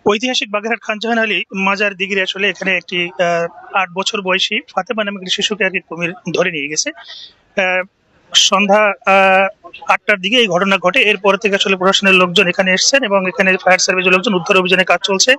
ঐতিহাসিক বাগেরহাট খান জাহান আলী মাজার দিঘির আসলে এখানে একটি 8 বছর বয়সী ফাতেমা নামে একটি শিশুকে আর কি কুমির ধরে নিয়ে গেছে। আহ, সন্ধ্যা 8টার দিকে এই ঘটনা ঘটে। এরপর থেকে আসলে প্রশাসনের লোকজন এখানে এসেছেন এবং এখানে ফায়ার সার্ভিসের লোকজন উদ্ধার অভিযানে কাজ চলছে।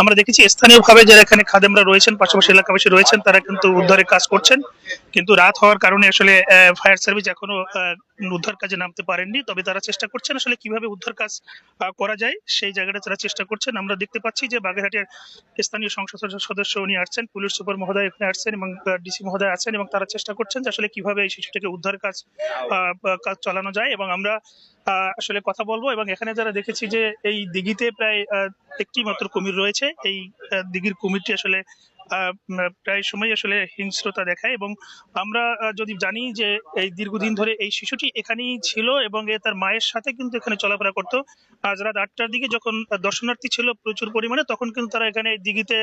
আমরা দেখেছি স্থানীয়ভাবে যারা এখানে খাদেমরা রয়েছেন, পাশাপাশি এলাকাবাসী রয়েছেন, তারা কিন্তু উদ্ধারের কাজ করছেন। কিন্তু রাত হওয়ার কারণে আসলে ফায়ার সার্ভিস এখনো উদ্ধার কাজে নামতে পারেননি। তবে তারা চেষ্টা করছেন আসলে কিভাবে উদ্ধার কাজ করা যায় সেই জায়গাটা তারা চেষ্টা করছেন। আমরা দেখতে পাচ্ছি যে বাগেরহাটের স্থানীয় সংসদ সদস্য উনি আসছেন, পুলিশ সুপার মহোদয় এখানে আসছেন এবং ডিসি মহোদয় আছেন এবং তারা চেষ্টা করছেন যে আসলে কিভাবে এই শিশুটিকে উদ্ধার কাজ কাজ চালানো যায়। এবং আমরা আসলে কথা বলবো। এবং এখানে যারা দেখেছি যে এই দিঘিতে প্রায় একটি মাত্র কুমির রয়েছে। এই দিঘির কুমিরটি আসলে প্রায় সময় আসলে হিংস্রতা দেখায়। এবং আমরা যদি জানি যে এই দীর্ঘদিন ধরে এই শিশুটি এখানেই ছিল এবং তার মায়ের সাথে কিন্তু এখানে চলাফেরা করতো। আজ রাত 8টার দিকে যখন দর্শনার্থী ছিল প্রচুর পরিমাণে, তখন কিন্তু তারা এখানে দিঘিতে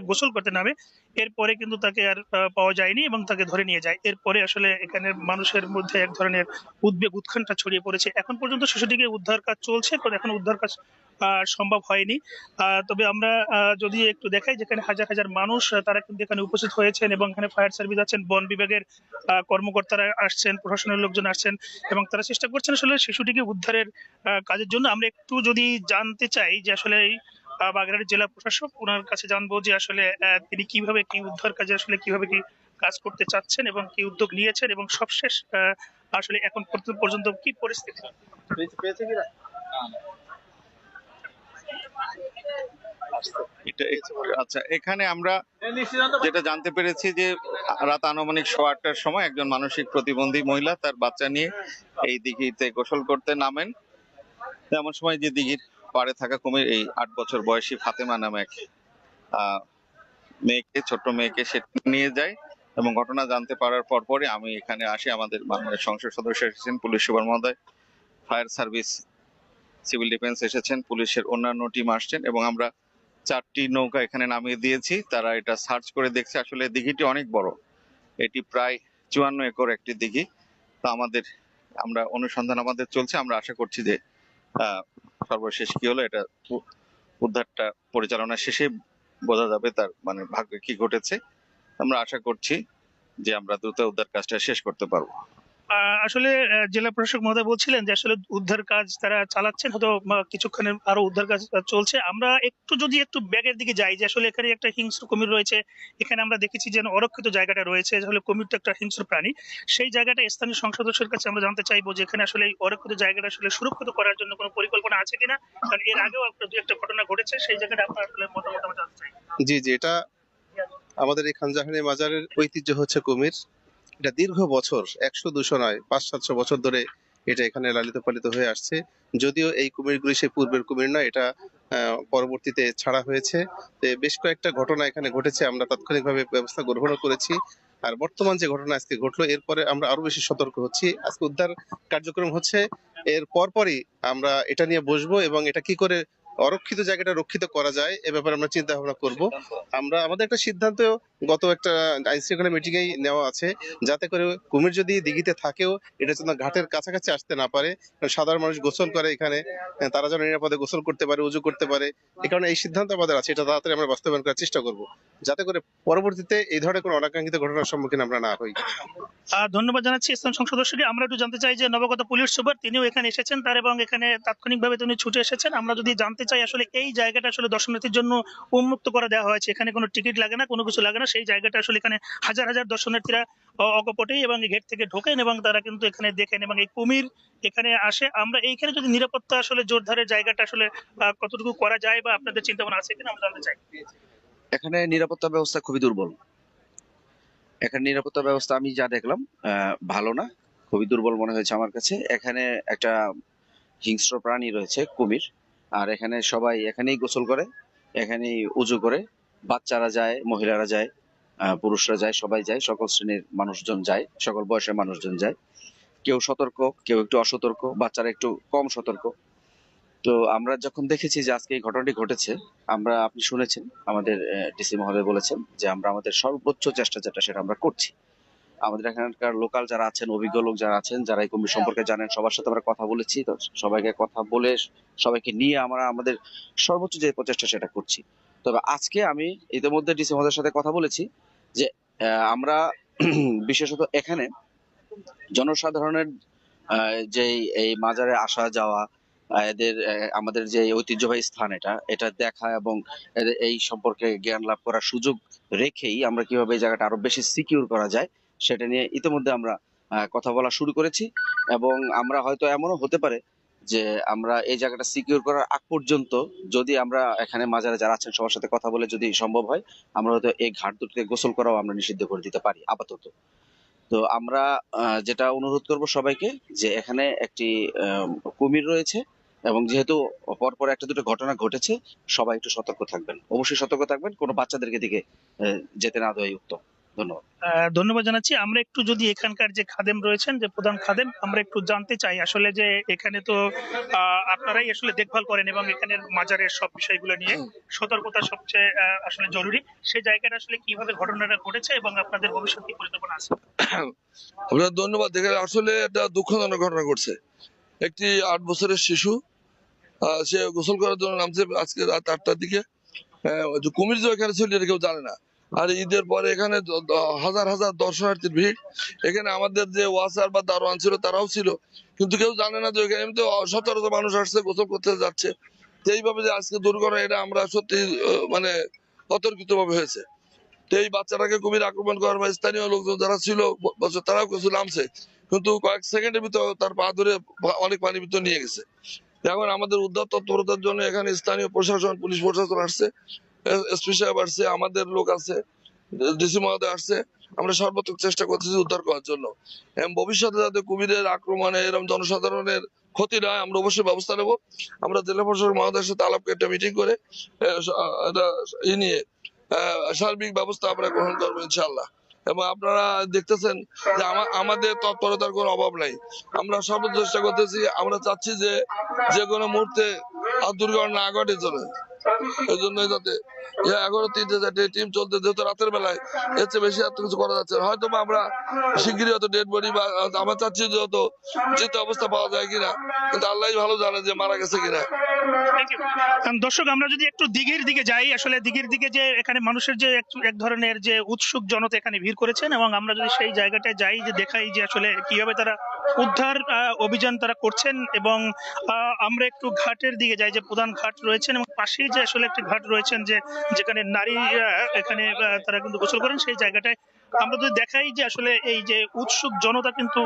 গোসল করতে নামে। এরপরে কিন্তু তাকে আর পাওয়া যায়নি এবং তাকে ধরে নিয়ে যায়। এরপরে আসলে এখানে মানুষের মধ্যে এক ধরনের উদ্বেগ উৎকণ্ঠা ছড়িয়ে পড়েছে। এখন পর্যন্ত শিশুটিকে উদ্ধার কাজ চলছে, এখন উদ্ধার কাজ সম্ভব হয়নি। তবে আমরা যদি একটু দেখাই, যেখানে হাজার হাজার মানুষ তারা কিন্তু এখানে উপস্থিত হয়েছেন এবং এখানে ফায়ার সার্ভিস আছেন, বন বিভাগের কর্মকর্তারা আসছেন, প্রশাসনের লোকজন আসছেন এবং তারা চেষ্টা করছেন আসলে শিশুটিকে উদ্ধারের কাজের জন্য। আমরা একটু যদি জানতে চাই যে আসলে এই বাগেরহাট জেলা প্রশাসক, ওনার কাছে জানবো যে আসলে তিনি কিভাবে কি উদ্ধার কাজে আসলে কিভাবে কি কাজ করতে চাচ্ছেন এবং কি উদ্যোগ নিয়েছেন এবং সবশেষ আসলে এখন পর্যন্ত কি পরিস্থিতি। আচ্ছা, এখানে আমরা যেটা জানতে পেরেছি যে রাত আনুমানিক 8:15টার সময় একজন মানসিক প্রতিবন্ধী মহিলা তার বাচ্চা নিয়ে এই দিঘিতে গোসল করতে নামেন। এমন সময় যে দিঘির পাড়ে থাকা কুমির এই 8 বছর বয়সী ফাতেমা নামে এক মেয়েকে, ছোট্ট মেয়েকে সে নিয়ে যায়। এবং ঘটনা জানতে পারার পরপরই আমি এখানে আসি। আমাদের মাননীয় সংসদ সদস্য এসেছেন, পুলিশ সুপার মহোদয়, ফায়ার সার্ভিস, সিভিল ডিফেন্স এসেছেন, পুলিশের অন্যান্য টিম আসছেন এবং আমরা 4টি নৌকা এখানে নামিয়ে দিয়েছি। তারা এটা সার্চ করে দেখছে। আসলে দিঘিটি অনেক বড়, এটি প্রায় 54 একর একটি দিঘি। তো আমরা অনুসন্ধান আমাদের চলছে। আমরা আশা করছি যে সর্বশেষ কি হলো এটা উদ্ধারটা পরিচালনা শেষে বোঝা যাবে, তার মানে ভাগ্যে কি ঘটেছে। আমরা আশা করছি যে আমরা দ্রুত উদ্ধার কাজটা শেষ করতে পারবো। আসলে জেলা প্রশাসক মহোদয় বলছিলেন যে আসলে উদ্ধার কাজ তারা চালাচ্ছেন, হয়তো কিছুক্ষণের আরো উদ্ধার কাজ চলছে। আমরা একটু ব্যাগের দিকে যাই, যে আসলে এখানে একটা হিংস্র কুমির রয়েছে। এখানে আমরা দেখেছি যে অরক্ষিত জায়গাটা রয়েছে, আসলে কুমির তো একটা হিংস্র প্রাণী। সেই জায়গাটা স্থানীয় সংসদ সদস্যের কাছে আমরা জানতে চাইবো যে এখানে আসলে এই অরক্ষিত জায়গাটা আসলে সুরক্ষিত করার জন্য কোনো পরিকল্পনা আছে কিনা, কারণ এর আগেও একটা ঘটনা ঘটেছে। সেই জায়গাটা আপনার আসলে মতামত আমরা জানতে চাই। জি জি, এটা আমাদের এই খানজাহানি মাজারের ঐতিহ্য হচ্ছে কুমির। এটা দীর্ঘ বছর, 100-200 নয়, 500-700 বছর ধরে এটা এখানে লালিত পালিত হয়ে আসছে। যদিও এই কুমিরগুলি সেই পূর্বের কুমির নয়, এটা পরবর্তীতে ছাড়া হয়েছে। বেশ কয়েকটা ঘটনা এখানে ঘটেছে, আমরা তাৎক্ষণিকভাবে ব্যবস্থা গ্রহণ করেছি। আর বর্তমান যে ঘটনা আজকে ঘটলো, এরপরে আমরা আরো বেশি সতর্ক হচ্ছি। আজকে উদ্ধার কার্যক্রম হচ্ছে, এর পরপরই আমরা এটা নিয়ে বসবো এবং এটা কি করে অরক্ষিত জায়গাটা রক্ষিত করা যায় এ ব্যাপারে আমরা চিন্তা ভাবনা করব। আমাদের একটা সিদ্ধান্ত গত একটা আইন শৃঙ্খলা মিটিং এই নেওয়া আছে, যাতে করে কুমির যদি দিঘিতে থাকেও এটা যেন ঘাটের কাছাকাছি আসতে না পারে। কারণ সাধারণ মানুষ গোসল করে এখানে, তারা যেন নিরাপদে গোসল করতে পারে, উজু করতে পারে। এই কারণে এই সিদ্ধান্ত আমাদের আছে, এটা তাড়াতাড়ি আমরা বাস্তবায়ন করার চেষ্টা করব, যাতে করে পরবর্তীতে এই ধরনের কোনো অনাকাঙ্ক্ষিত ঘটনার সম্মুখীন আমরা না হই। ধন্যবাদ জানাচ্ছি স্থানীয় সংসদ সদস্যকে। আমরা একটু জানতে চাই যে নবাগত পুলিশ সুপার, তিনিও এখানে এসেছেন তার, এবং এখানে তাৎক্ষণিকভাবে তিনি ছুটে এসেছেন। আমরা যদি জানতে চাই আসলে এই জায়গাটা আসলে দর্শনার্থীর জন্য উন্মুক্ত করে দেওয়া হয়েছে, এখানে কোনো টিকিট লাগে না, কোনো কিছু লাগে না। সেই জায়গাটা আসলে এখানে হাজার হাজার দর্শনার্থীরা অকপটেই এবং গেট থেকে ঢোকেন এবং তারা কিন্তু এখানে দেখেন এবং এই কুমির এখানে আসে। আমরা এইখানে যদি নিরাপত্তা আসলে জোরদারের জায়গাটা আসলে কতটুকু করা যায় বা আপনাদের চিন্তা ভাবনা আছে কিনা আমরা জানতে চাই। এখানে নিরাপত্তা ব্যবস্থা খুবই দুর্বল। এখানে নিরাপত্তা ব্যবস্থা আমি যা দেখলাম ভালো না, খুবই দুর্বল মনে হয়েছে আমার কাছে। এখানে একটা হিংস্র প্রাণী রয়েছে, কুমির। আর এখানে সবাই এখানেই গোসল করে, এখানেই উজু করে। বাচ্চারা যায়, মহিলারা যায়, পুরুষরা যায়, সবাই যায়, সকল শ্রেণীর মানুষজন যায়, সকল বয়সের মানুষজন যায়। কেউ সতর্ক, কেউ একটু অসতর্ক, বাচ্চারা একটু কম সতর্ক। তো আমরা যখন দেখেছি যে আজকে এই ঘটনাটি ঘটেছে, আপনি শুনেছেন আমাদের ডিসি মহোদয় বলেছেন যে আমরা আমাদের সর্বোচ্চ চেষ্টা যেটা সেটা আমরা করছি। আমাদের এখানকার লোকাল যারা আছেন, অভিজ্ঞ লোক যারা আছেন, যারা এই কুমির সম্পর্কে জানেন, সবার সাথে আমরা কথা বলেছি। তো সবাইকে কথা বলে, সবাইকে নিয়ে আমরা আমাদের সর্বোচ্চ যে প্রচেষ্টা সেটা করছি। তবে আজকে আমি ইতিমধ্যে ডিসি মহোদয়ের সাথে কথা বলেছি যে আমরা বিশেষত এখানে জনসাধারণের যে এই মাজারে আসা যাওয়া, এদের আমাদের যে ঐতিহ্যবাহী স্থান এটা এটা দেখা এবং এই সম্পর্কে জ্ঞান লাভ করার সুযোগ রেখেই আমরা কিভাবে এই জায়গাটা আরো বেশি সিকিউর করা যায় সেটা নিয়ে ইতিমধ্যে আমরা কথা বলা শুরু করেছি। এবং আমরা হয়তো এমনও হতে পারে যে আমরা এই জায়গাটা সিকিউর করার আগ পর্যন্ত, যদি আমরা এখানে মাজারে যারা আছেন সবার সাথে কথা বলে যদি সম্ভব হয়, আমরা হয়তো এই ঘাট দুটিতে গোসল করাও আমরা নিষিদ্ধ করে দিতে পারি আপাতত। তো আমরা যেটা অনুরোধ করব সবাইকে, যে এখানে একটি কুমির রয়েছে এবং যেহেতু পরপর একটা দুটো ঘটনা ঘটেছে, সবাই একটু সতর্ক থাকবেন, অবশ্যই সতর্ক থাকবেন, কোনো বাচ্চাদেরকে দিকে যেতে না দেওয়াই উত্তম। ধন্যবাদ। ধন্যবাদ জানাচ্ছি। আমরা একটু যদি এখানকার যে খাদেম রয়েছেন, যে প্রধান খাদেম, আমরা একটু জানতে চাই আসলে যে এখানে তো আপনারাই আসলে দেখভাল করেন এবং এখানের মাজারের সব বিষয়গুলো নিয়ে সতর্কতা সবচেয়ে আসলে জরুরি। সেই জায়গাটা আসলে কিভাবে ঘটনাটা ঘটেছে এবং আপনাদের ভবিষ্যৎ কি পরিকল্পনা আছে? আপনার ধন্যবাদ। দেখে আসলে একটা দুঃখজনক ঘটনা ঘটছে। একটি 8 বছরের শিশু সে গোসল করার জন্য নামছে আজকে রাত 8টার দিকে। যে কুমির যে এখানে ছিল এটা কেউ জানে না। আর ঈদের পরে এখানে হাজার হাজার দর্শনার্থীর ভিড়। এখানে আমাদের যে ওয়াসার বা দারোয়ান ছিল তারাও ছিল, কিন্তু কেউ জানে না যে এখানে এমনিতে সচরাচর মানুষ আসছে, গোসল করতে যাচ্ছে। তো এইভাবে যে আজকে দুর্ঘটনা, এটা আমরা সত্যি মানে অতর্কিত ভাবে হয়েছে। তো এই বাচ্চাটাকে কুমির আক্রমণ করার পর স্থানীয় লোকজন যারা ছিল তারাও কিছু নামছে, কিন্তু কয়েক সেকেন্ডের ভিতর তার পা ধরে অনেক পানির ভিতর নিয়ে গেছে। এখন আমাদের উদ্ধার তৎপরতার জন্য এখানে স্থানীয় প্রশাসন, পুলিশ প্রশাসন আসছে, এসপি সাহেব আসছে, আমাদের লোক আছে, ডিসি মহোদয় আসছে। আমরা সর্বাত্মক চেষ্টা করতেছি উদ্ধার করার জন্য, এবং ভবিষ্যতে যাতে কুমিরের আক্রমণে এরকম জনসাধারণের ক্ষতি না হয় আমরা অবশ্যই ব্যবস্থা নেব। আমরা জেলা প্রশাসক মহোদয়ের সাথে আলাপ করে একটা মিটিং করে এটা নিয়ে সার্বিক ব্যবস্থা আমরা গ্রহণ করবো ইনশাল্লাহ। এবং আপনারা দেখতেছেন যে আমাদের তৎপরতার কোনো অভাব নাই, আমরা সর্বোচ্চ চেষ্টা করতেছি। আমরা চাচ্ছি যে যে কোনো মুহূর্তে আর দুর্ঘটনা না ঘটে চলে, এই জন্য যাতে 11-3-4 টিম চলতে, যেহেতু রাতের বেলায় এর চেয়ে বেশি এত কিছু করা যাচ্ছে না। হয়তো বা আমরা শিগগিরই হয়তো ডেড বডি বা আমরা চাচ্ছি যে হয়তো যেতে অবস্থা পাওয়া যায় কিনা, কিন্তু আল্লাহ ভালো জানে যে মারা গেছে কিনা। দর্শক, আমরা যদি একটু দিঘির দিকে যাই, আসলে দিঘির দিকে যে এখানে মানুষের যে এক ধরনের যে উৎসুক জনতা এখানে ভিড় করেছেন, এবং আমরা যদি সেই জায়গাটায় যাই, যে দেখাই যে আসলে কিভাবে তারা উদ্ধার অভিযান তারা করছেন। এবং আমরা একটু ঘাটের দিকে যাই, যে প্রধান ঘাট রয়েছেন এবং পাশেই যে আসলে একটি ঘাট রয়েছেন যে যেখানে নারী এখানে তারা কিন্তু গোসল করেন, সেই জায়গাটায় আমরা যদি দেখাই যে আসলে এই যে উৎসুক জনতা কিন্তু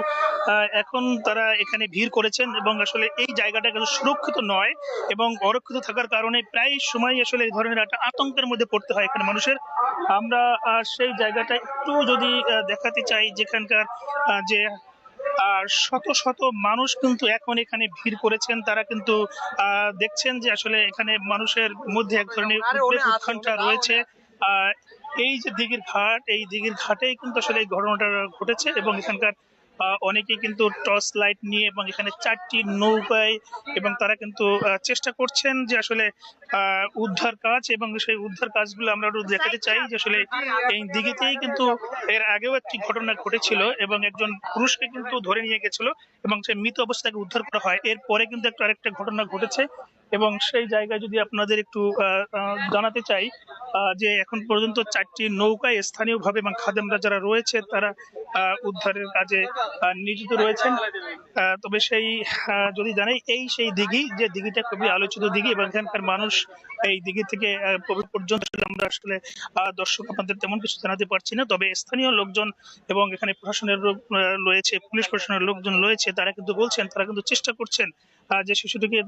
এখন তারা এখানে ভিড় করেছেন, এবং আসলে এই জায়গাটা কিন্তু সুরক্ষিত নয় এবং অরক্ষিত থাকার কারণে প্রায় সময় আসলে এই ধরনের একটা আতঙ্কের মধ্যে পড়তে হয় এখানে মানুষের। আমরা সেই জায়গাটা একটু যদি দেখাতে চাই, যেখানকার যে শত শত মানুষ কিন্তু এখন এখানে ভিড় করেছেন, তারা কিন্তু দেখছেন যে আসলে এখানে মানুষের মধ্যে এক ধরনের উদ্বেগ উৎকণ্ঠা রয়েছে। এই যে দিঘির ঘাট, এই দিঘির ঘাটেই কিন্তু আসলে এই ঘটনাটা ঘটেছে, এবং এখানকার অনেকেই কিন্তু টর্চ লাইট নিয়ে এবং এখানে 4টি নৌকায়, এবং তারা কিন্তু চেষ্টা করছেন যে আসলে উদ্ধার কাজ, এবং সেই উদ্ধার কাজগুলো আমরা একটু দেখাতে চাই যে আসলে এই দিঘিতেই কিন্তু এর আগেও একটি ঘটনা ঘটেছিল এবং একজন পুরুষকে কিন্তু ধরে নিয়ে গেছিল এবং সে মৃত অবস্থাকে উদ্ধার করা হয়। এরপরে কিন্তু একটা আরেকটা ঘটনা ঘটেছে, এবং সেই জায়গায় যদি আপনাদের একটু জানাতে চাই যে এখন পর্যন্ত 4টি নৌকায় স্থানীয়ভাবে এবং খাদেমরা যারা রয়েছে তারা উদ্ধারের কাজে নিয়োজিত রয়েছেন। তবে সেই যদি জানাই, এই সেই দিঘি, যে দিঘিটা খুবই আলোচিত দিঘি, এবং এখানকার মানুষ এই দিঘি থেকে প্রবেশ পর্যন্ত আমরা আসলে দর্শক আপনাদের তেমন কিছু জানাতে পারছি না। তবে স্থানীয় লোকজন এবং এখানে প্রশাসনের রয়েছে, পুলিশ প্রশাসনের লোকজন রয়েছে, তারা কিন্তু বলছেন, তারা কিন্তু চেষ্টা করছেন যে শিশুটিকে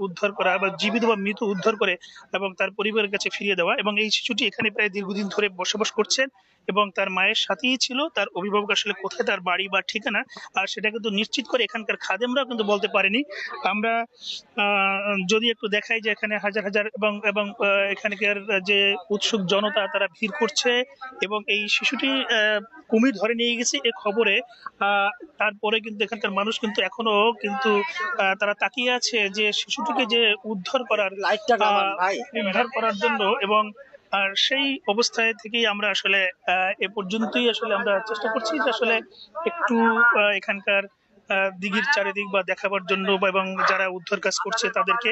উদ্ধার করা বা জীবিত বা মৃত উদ্ধার করে এবং তার পরিবারের কাছে ফিরিয়ে দেওয়া। এবং এই শিশুটি এখানে প্রায় দীর্ঘদিন ধরে বসবাস করছেন এবং তার মায়ের সাথেই ছিল। তার অভিভাবক আসলে কোথায় তার বাড়ি বা ঠিকানা আর সেটা কিন্তু নিশ্চিত করে এখানকার খাদেমরাও কিন্তু বলতে পারেনি। আমরা যদি একটু দেখাই যে এখানে হাজার হাজার এবং এখানকার যে উৎসুক জনতা তারা ভিড় করছে, এবং এই শিশুটি কুমির ধরে নিয়ে গেছে এ খবরে তারপরে কিন্তু এখানকার মানুষ কিন্তু এখনো কিন্তু তারা তাকিয়ে আছে যে শিশুটিকে যে উদ্ধার করার জন্য, এবং আর সেই অবস্থায় থেকেই আমরা আসলে এ পর্যন্তই আসলে আমরা চেষ্টা করছি যে আসলে একটু এখানকার দিঘির চারিদিক বা দেখাবার জন্য এবং যারা উদ্ধার কাজ করছে তাদেরকে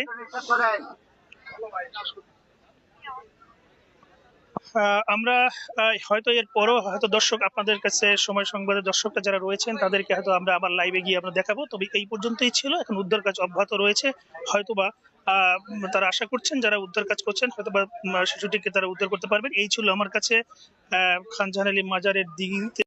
আমরা হয়তো এর পরও হয়তো দর্শক আপনাদের কাছে সময় সংবাদের দর্শকরা যারা রয়েছেন তাদেরকে হয়তো আমরা আবার লাইভে গিয়ে আমরা দেখাবো। তবে এই পর্যন্তই ছিল, এখন উদ্ধার কাজ অব্যাহত রয়েছে। হয়তোবা তারা আশা করছেন যারা উদ্ধার কাজ করছেন হয়তোবা শিশুটিকে তারা উদ্ধার করতে পারবেন। এই ছিল আমার কাছে খান জাহান আলী মাজারের দিঘিতে